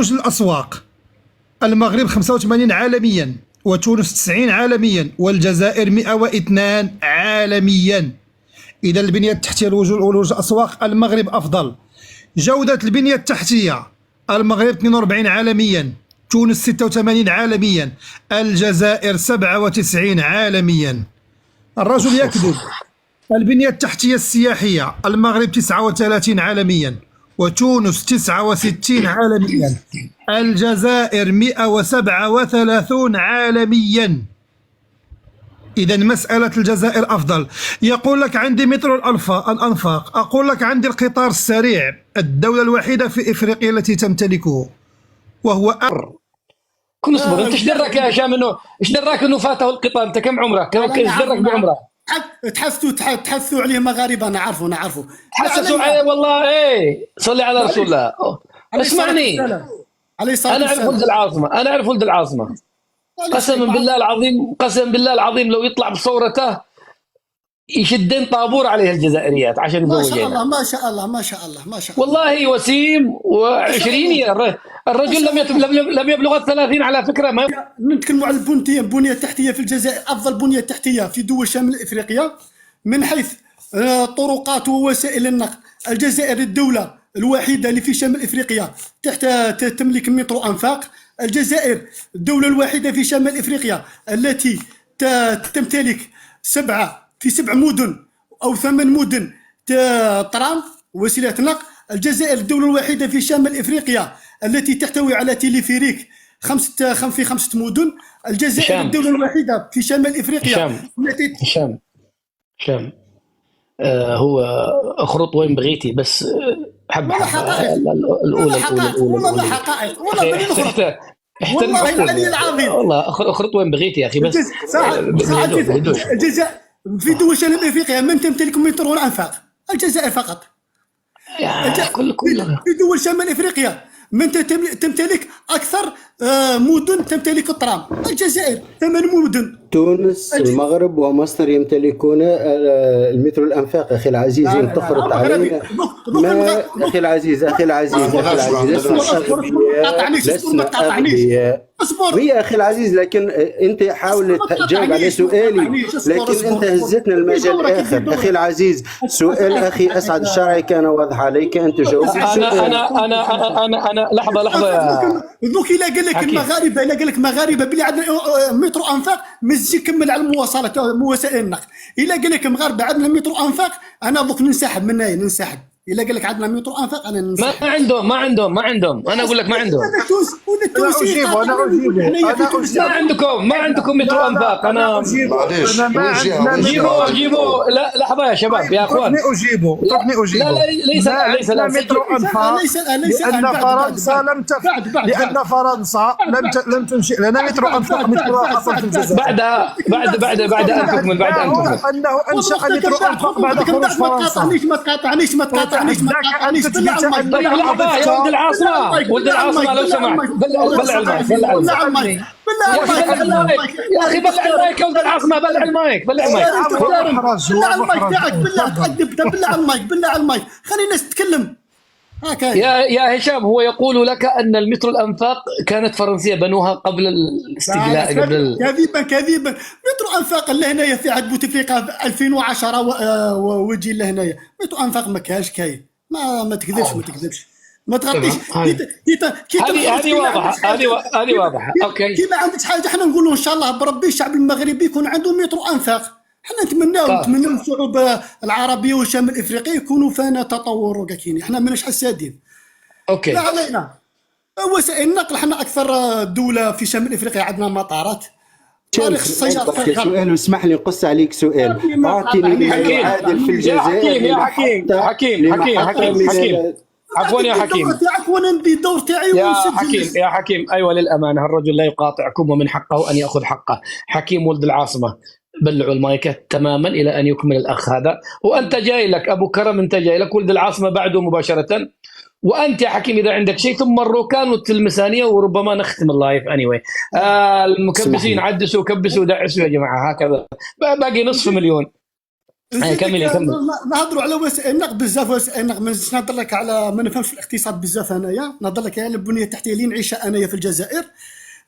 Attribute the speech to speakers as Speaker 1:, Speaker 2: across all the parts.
Speaker 1: الأسواق، المغرب 85 عالميا، وتونس 90 عالميا، والجزائر 102 عالميا. إذا البنية التحتية والوجه الأسواق المغرب أفضل. جودة البنية التحتية المغرب 42 عالميا، تونس 86 عالميا، الجزائر 97 عالميا. الرجل يكذب. البنية التحتية السياحية المغرب 39 عالميا، وتونس 69 عالميا، الجزائر 137 عالميا. إذا مسألة الجزائر أفضل. يقول لك عندي مترو الأنفاق، أقول لك عندي القطار السريع، الدولة الوحيدة في إفريقيا التي تمتلكه، وهو
Speaker 2: كن اصبر. انت ايش دراك يا هشام ايش دراك انه فاته القطار؟ انت كم عمرك؟ ايش دراك بعمره؟
Speaker 3: تحثوا عليه مغاربه. انا عارفه
Speaker 2: تحسسوا عليه والله. ايه صلي على رسول الله. اسمعني، انا اعرف ولد العاصمه. قسما بالله العظيم لو يطلع بصورته يشدين طابور عليه الجزائريات عشان يزوجينها.
Speaker 3: ما شاء الله.
Speaker 2: والله وسيم و20. الرجل لم يبلغ 30 على فكره. ما
Speaker 3: نتكلموا على البنيه التحتيه في الجزائر. افضل بنيه تحتيه في دول شمال افريقيا من حيث طرقات ووسائل النقل. الجزائر الدوله الوحيده اللي في شمال افريقيا تملك مترو انفاق. الجزائر الدوله الوحيده في شمال افريقيا التي تمتلك 7 مدن أو 8 مدن ترام وسيلة نقل. الجزائر الدولة الوحيدة في شمال إفريقيا التي تحتوي على تيليفريك في 5 مدن. الجزائر الدولة الوحيدة في شمال إفريقيا
Speaker 2: هشام هو اخرط وين بغيتي بس حب
Speaker 3: والله حقائق والله بني نخرط والله العلي العظيم
Speaker 2: والله اخرط وين بغيتي يا اخي بس
Speaker 3: الجزائر في دول شمال افريقيا من تمتلك مترو الانفاق. الجزائر فقط. في دول شمال افريقيا من تمتلك اكثر مدن تمتلك الترام. الجزائر 8 مدن.
Speaker 4: تونس المغرب ومصر يمتلكون المترو الانفاق. اخي العزيز انت تخرط علينا. ما اخي العزيز لسنا اغبياء.
Speaker 3: اصبر
Speaker 4: يا اخي العزيز، لكن انت حاول تجاوب على سؤالي، لكن انت هزتنا المجال الاخر. اخي العزيز سؤال اخي اسعد الشرعي كان واضح عليك، انت جاوبت السؤال.
Speaker 2: انا لحظه
Speaker 3: دوك الا قال لك المغاربه بلي عندنا مترو انفاق مزي كمل على المواصلات وسائل النقل. الا قال لك مغاربه عندنا مترو انفاق انا دوك ننسحب من هنا ننسحب. الا قال لك عندنا مترو انفاق انا ننسحب.
Speaker 2: ما عندهم انا اقول لك ما عندهم. ما عندكم مترو انفاق. انا جيبوا لا لحظه يا شباب يا اخوان.
Speaker 1: أجيبه.
Speaker 2: لا ليس
Speaker 1: مترو أنفاق لأن فرنسا لأن فرنسا لم تنشئ لنا مترو أنفاق مثل ما حصل في الجزائر.
Speaker 2: بعد أن تكمل.
Speaker 1: أنه أنشأ مترو أنفاق بعد خروج فرنسا.
Speaker 3: ما تقاطعنيش
Speaker 2: لحظة يا ولد العاصمة لو سمحت بلع المايك. يا أخي بلع المايك يا ولد العاصمة. بلع المايك
Speaker 3: بلع المايك خلي الناس تتكلم.
Speaker 2: يا هشام هو يقول لك أن المترو الأنفاق كانت فرنسية بنوها قبل الاستقلال
Speaker 3: كذبا. مترو أنفاق لهنايا في عهد بوتفليقة 2010 وجي لهنايا مترو أنفاق ما كاش كاين. ما تكذبش ما تغطيش.
Speaker 2: هذه واضحة. اوكي
Speaker 3: كي ما عندكش حاجه احنا نقولوا ان شاء الله بربي الشعب المغربي يكون عنده مترو انفاق. احنا نتمناو الشعوب العربيه وشمال افريقيا يكونوا فينا تطور وكاين. احنا ماناش حسادين.
Speaker 2: اوكي
Speaker 3: لا علينا وسائل النقل. احنا اكثر دوله في شمال افريقيا عندنا مطارات. تاريخ السيارة
Speaker 4: سؤال واسمح لي نقص عليك سؤال. اعطيني ما يعادل في الجزائر
Speaker 2: يا حكيم عفوا يا حكيم
Speaker 3: وانا ندي الدور تاعي
Speaker 2: يا حكيم ايوه للامانه الرجل لا يقاطعكم ومن حقه ان ياخذ حقه. حكيم ولد العاصمه بلعوا المايكات تماما الى ان يكمل الاخ هذا. وانت جاي لك ابو كرم، انت جاي لك ولد العاصمه بعده مباشره. وانت يا حكيم اذا عندك شيء، ثم الروكان والتلمسانيه وربما نختم اللايف anyway. المكبسين عدسوا كبسوا دعسوا يا جماعه هكذا. باقي نصف مليون. كمل كمل.
Speaker 3: نهضروا على وسائل النقل بزاف، وسائل النقل مانيش نهضر لك على، ما نفهمش في الاقتصاد بزاف انايا، نهضر لك على البنيه التحتيه اللي نعيشها انايا في الجزائر.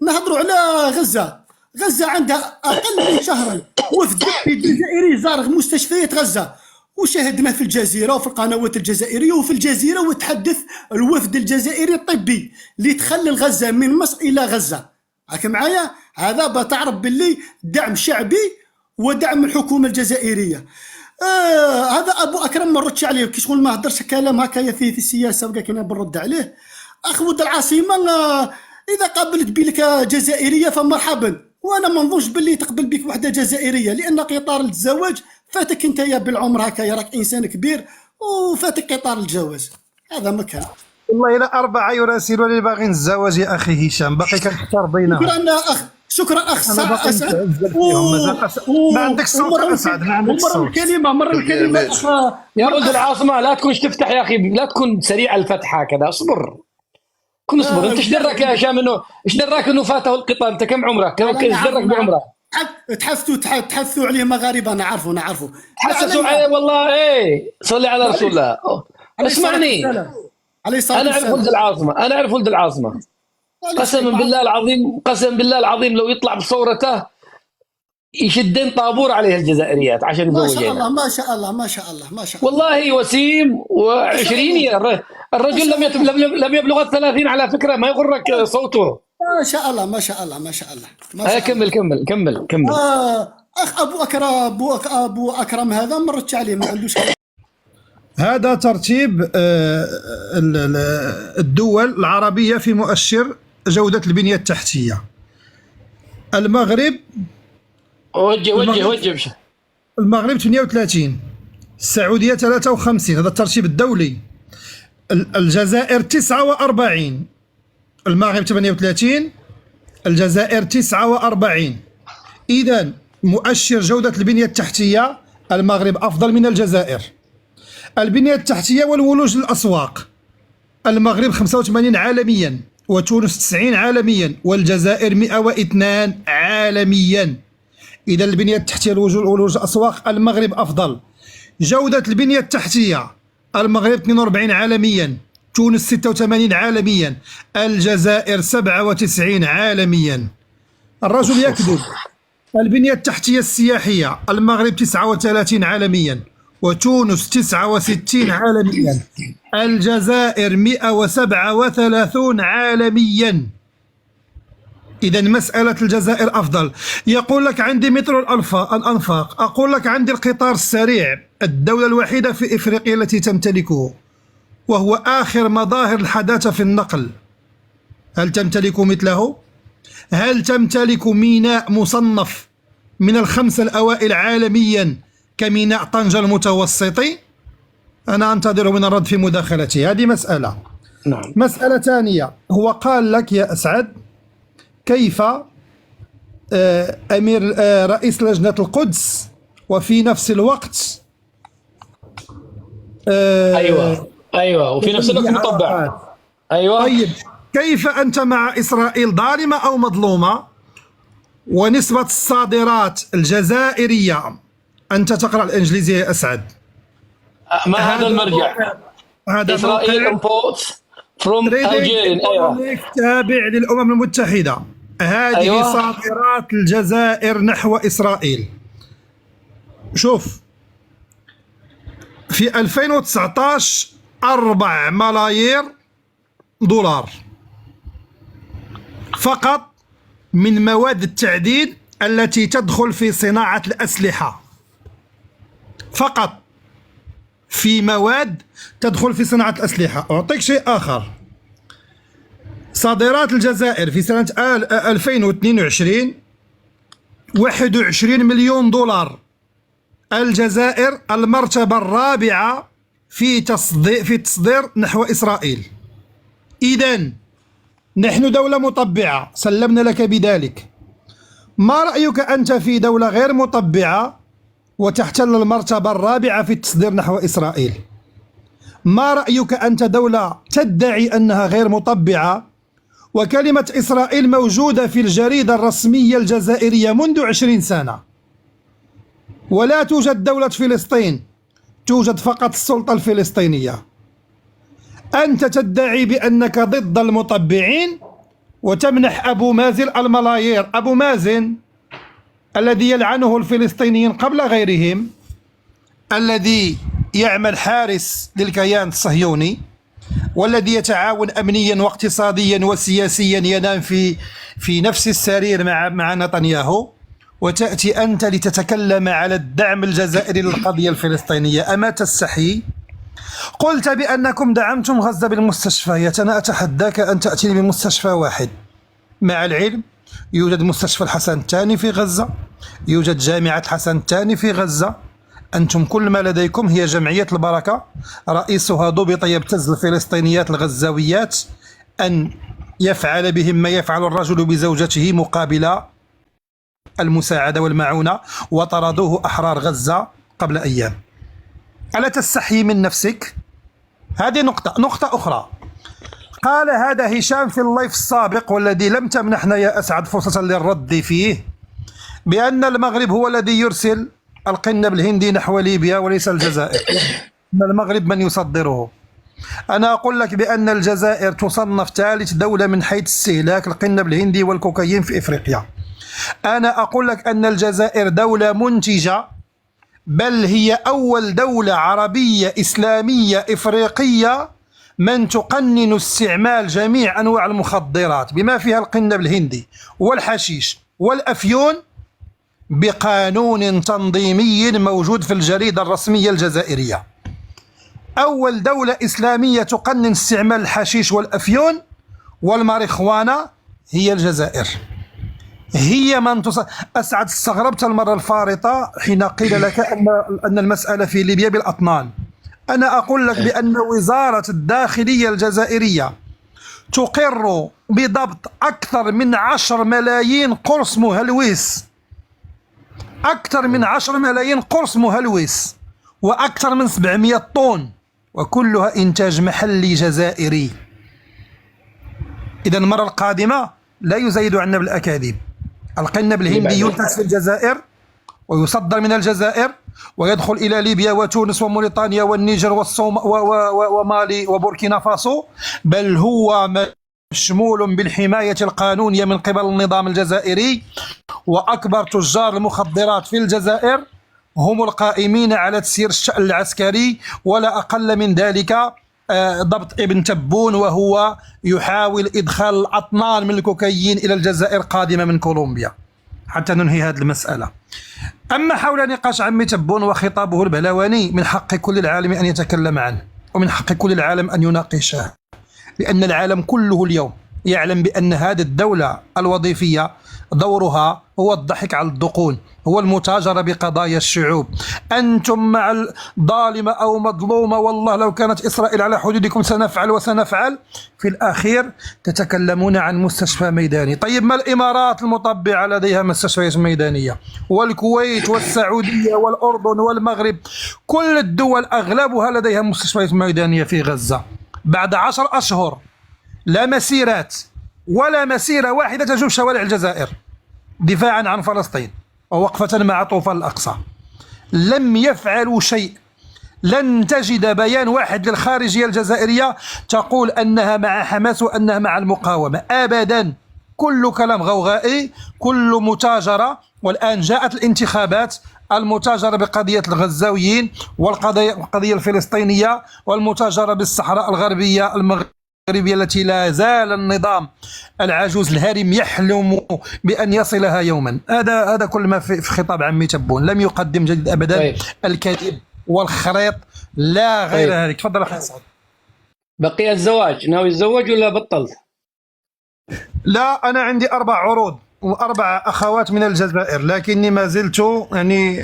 Speaker 3: نهضروا على غزه. غزه عندها اقل من شهرين وفد جزائري زار مستشفيات غزه، وشاهدناه في الجزيره وفي القنوات الجزائريه وفي الجزيره، وتحدث الوفد الجزائري الطبي اللي تخلل غزه من مصر الى غزه. راك معايا؟ هذا بتعرف باللي دعم شعبي ودعم الحكومه الجزائريه. هذا ابو اكرم ما ردش عليه، كي شغل ما هدرش كلام هكايا في السياسه وكاع كنا بنرد عليه. اخ ولد العاصمه، اذا قابلت بك جزائريه فمرحبا، وانا ما نظنش باللي تقبل بك وحده جزائريه، لان قطار الزواج فاتك انت يا بالعمر هكايا، راك انسان كبير وفاتك قطار الجواز، هذا ما كان.
Speaker 1: والله إلى 4 يراسلون اللي باغيين الزواج يا أخي هشام، باقي كنختار بينهم.
Speaker 3: شكرا اخ اسعد.
Speaker 1: ما عندكش صوت اسعد، ما عندكش صوت.
Speaker 3: مره الكلمه
Speaker 2: يا ولد العاصمه لا تكونش تفتح يا اخي، لا تكون سريع الفتح هكذا، اصبر كن اصبر. انت ايش دراك يا هشام ايش دراك انه فاته القطار؟ انت كم عمرك؟ ايش دراك بعمره؟
Speaker 3: تحثوا عليه مغاربه، نعرفوا
Speaker 2: تحسسوا عليه والله. ايه صلي على رسول الله. اسمعني، انا اعرف ولد العاصمه، قسما بالله العظيم لو يطلع بصورته يشدين طابور عليه الجزائريات عشان يزوجين.
Speaker 3: ما شاء الله
Speaker 2: والله وسيم و20. الرجل لم يبلغ 30 على فكرة، ما يغرك صوته.
Speaker 3: ما شاء الله.
Speaker 2: كمل.
Speaker 3: اخ ابو اكرم هذا مرتش عليه، ما عندوش.
Speaker 1: هذا ترتيب الدول العربية في مؤشر جودة البنية التحتية. المغرب
Speaker 2: وجه
Speaker 1: المغرب 38، السعودية 53، هذا الترتيب الدولي. الجزائر 49، المغرب 38، الجزائر 49. إذن مؤشر جودة البنية التحتية المغرب أفضل من الجزائر. البنية التحتية والولوج للأسواق، المغرب 85 عالميا، وتونس 90 عالميا، والجزائر 102 عالميا. إذا البنية التحتية والولوج للأسواق المغرب أفضل. جودة البنية التحتية المغرب 42 عالميا، تونس 86 عالميا، الجزائر 97 عالميا. الرجل يكذب. البنية التحتية السياحية المغرب 39 عالميا، وتونس 69 عالميا، الجزائر 137 عالميا. إذا مسألة الجزائر أفضل. يقول لك عندي مترو الأنفاق، أقول لك عندي القطار السريع، الدولة الوحيدة في إفريقيا التي تمتلكه، وهو آخر مظاهر الحداثة في النقل. هل تمتلك مثله؟ هل تمتلك ميناء مصنف من ال5 الأوائل عالميا كميناء طنجة المتوسطي؟ أنا أنتظر من الرد في مداخلتي. هذه مسألة.
Speaker 2: نعم.
Speaker 1: مسألة ثانية، هو قال لك يا أسعد كيف أمير رئيس لجنة القدس وفي نفس الوقت
Speaker 2: أيوة وفي نفس الوقت مطبع. أيوة.
Speaker 1: طيب كيف أنت مع إسرائيل ظالمة أو مظلومة ونسبة الصادرات الجزائرية؟ أنت تقرأ الإنجليزية يا أسعد.
Speaker 2: ما هذا المرجع؟
Speaker 1: هذا
Speaker 2: إسرائيل imports from Algeria. أيوة.
Speaker 1: تابع للأمم المتحدة. هذه أيوة. صادرات الجزائر نحو إسرائيل. شوف في 2019 4 ملايير دولار فقط من مواد التعدين التي تدخل في صناعة الأسلحة، فقط في مواد تدخل في صناعة الأسلحة. أعطيك شيء آخر، صادرات الجزائر في سنة 2022 21 مليون دولار. الجزائر المرتبة الرابعة في التصدير نحو إسرائيل. إذن نحن دولة مطبعة، سلمنا لك بذلك. ما رأيك أنت في دولة غير مطبعة وتحتل المرتبة الرابعة في التصدير نحو إسرائيل؟ ما رأيك أنت دولة تدعي أنها غير مطبعة وكلمة إسرائيل موجودة في الجريدة الرسمية الجزائرية منذ 20 سنة؟ ولا توجد دولة فلسطين، توجد فقط السلطة الفلسطينية. أنت تدعي بأنك ضد المطبعين وتمنح أبو مازن الملايير، أبو مازن الذي يلعنه الفلسطينيين قبل غيرهم، الذي يعمل حارس للكيان الصهيوني، والذي يتعاون أمنيا واقتصاديا وسياسيا، ينام في نفس السرير مع نتنياهو، وتأتي أنت لتتكلم على الدعم الجزائري للقضية الفلسطينية. أما تستحي؟ قلت بأنكم دعمتم غزة بالمستشفيات، أنا أتحداك أن تأتيني بمستشفى واحد. مع العلم يوجد مستشفى الحسن الثاني في غزة، يوجد جامعة الحسن الثاني في غزة. أنتم كل ما لديكم هي جمعية البركة، رئيسها ضبط يبتز الفلسطينيات الغزاويات أن يفعل بهم ما يفعل الرجل بزوجته مقابل المساعدة والمعونة، وطردوه أحرار غزة قبل أيام. ألا تستحي من نفسك؟ هذه نقطة أخرى. قال هذا هشام في اللايف السابق، والذي لم تمنحنا يا أسعد فرصة للرد فيه، بأن المغرب هو الذي يرسل القنب الهندي نحو ليبيا وليس الجزائر، أن المغرب من يصدره. أنا أقول لك بأن الجزائر تصنف ثالث دولة من حيث استهلاك القنب الهندي والكوكايين في إفريقيا. أنا أقول لك أن الجزائر دولة منتجة، بل هي أول دولة عربية إسلامية إفريقية من تقنن استعمال جميع أنواع المخدرات بما فيها القنب الهندي والحشيش والأفيون بقانون تنظيمي موجود في الجريدة الرسمية الجزائرية. أول دولة إسلامية تقنن استعمال الحشيش والأفيون والماريخوانا هي الجزائر. هي من أسعد استغربت المرة الفارطة حين قيل لك أن المسألة في ليبيا بالأطنان. أنا أقول لك بأن وزارة الداخلية الجزائرية تقر بضبط أكثر من 10 ملايين قرص مهلوس، أكثر من 10 ملايين قرص مهلوس، وأكثر من 700 طن، وكلها إنتاج محلي جزائري. إذا المرة القادمة لا يزيد عنا بالأكاذيب. القنب الهندي ينتج في الجزائر ويصدر من الجزائر ويدخل إلى ليبيا وتونس وموريتانيا والنيجر ومالي وبوركينا فاسو، بل هو مشمول بالحماية القانونية من قبل النظام الجزائري. وأكبر تجار المخدرات في الجزائر هم القائمين على تسيير الشأن العسكري، ولا أقل من ذلك ضبط ابن تبون، وهو يحاول إدخال الأطنان من الكوكايين إلى الجزائر قادمة من كولومبيا حتى ننهي هذه المسألة. أما حول نقاش عمي تبون وخطابه البلواني، من حق كل العالم أن يتكلم عنه، ومن حق كل العالم أن يناقشه، لأن العالم كله اليوم يعلم بأن هذه الدولة الوظيفية دورها هو الضحك على الدقون، هو المتاجرة بقضايا الشعوب. أنتم مع الظالمة أو مظلومة، والله لو كانت إسرائيل على حدودكم سنفعل وسنفعل. في الأخير تتكلمون عن مستشفى ميداني. طيب ما الإمارات المطبعة لديها مستشفيات ميدانية، والكويت والسعودية والأردن والمغرب، كل الدول أغلبها لديها مستشفيات ميدانية في غزة. بعد 10 أشهر لا مسيرات ولا مسيرة واحدة تجوب شوارع الجزائر دفاعا عن فلسطين ووقفة مع طوفان الأقصى. لم يفعلوا شيء. لن تجد بيان واحد للخارجية الجزائرية تقول أنها مع حماس وأنها مع المقاومة أبدا. كل كلام غوغائي، كل متاجرة. والآن جاءت الانتخابات، المتاجرة بقضية الغزاويين والقضية الفلسطينية، والمتاجرة بالصحراء الغربية المغربية التي لا زال النظام العجوز الهرم يحلم بأن يصلها يوما. هذا كل ما في خطاب عمي تبون. لم يقدم جديد أبدا. طيب. الكذب والخريط لا غير. طيب. هذه. تفضل أخي سعد.
Speaker 2: بقي الزواج، ناوي يتزوج ولا بطلت؟
Speaker 1: لا، أنا عندي 4 عروض و4 أخوات من الجزائر، لكني ما زلت يعني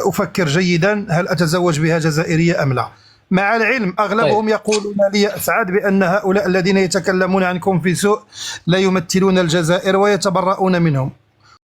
Speaker 1: أفكر جيدا هل أتزوج بها جزائرية أم لا. مع العلم أغلبهم يقولون لي أسعد بأن هؤلاء الذين يتكلمون عنكم في سوء لا يمثلون الجزائر ويتبرؤون منهم.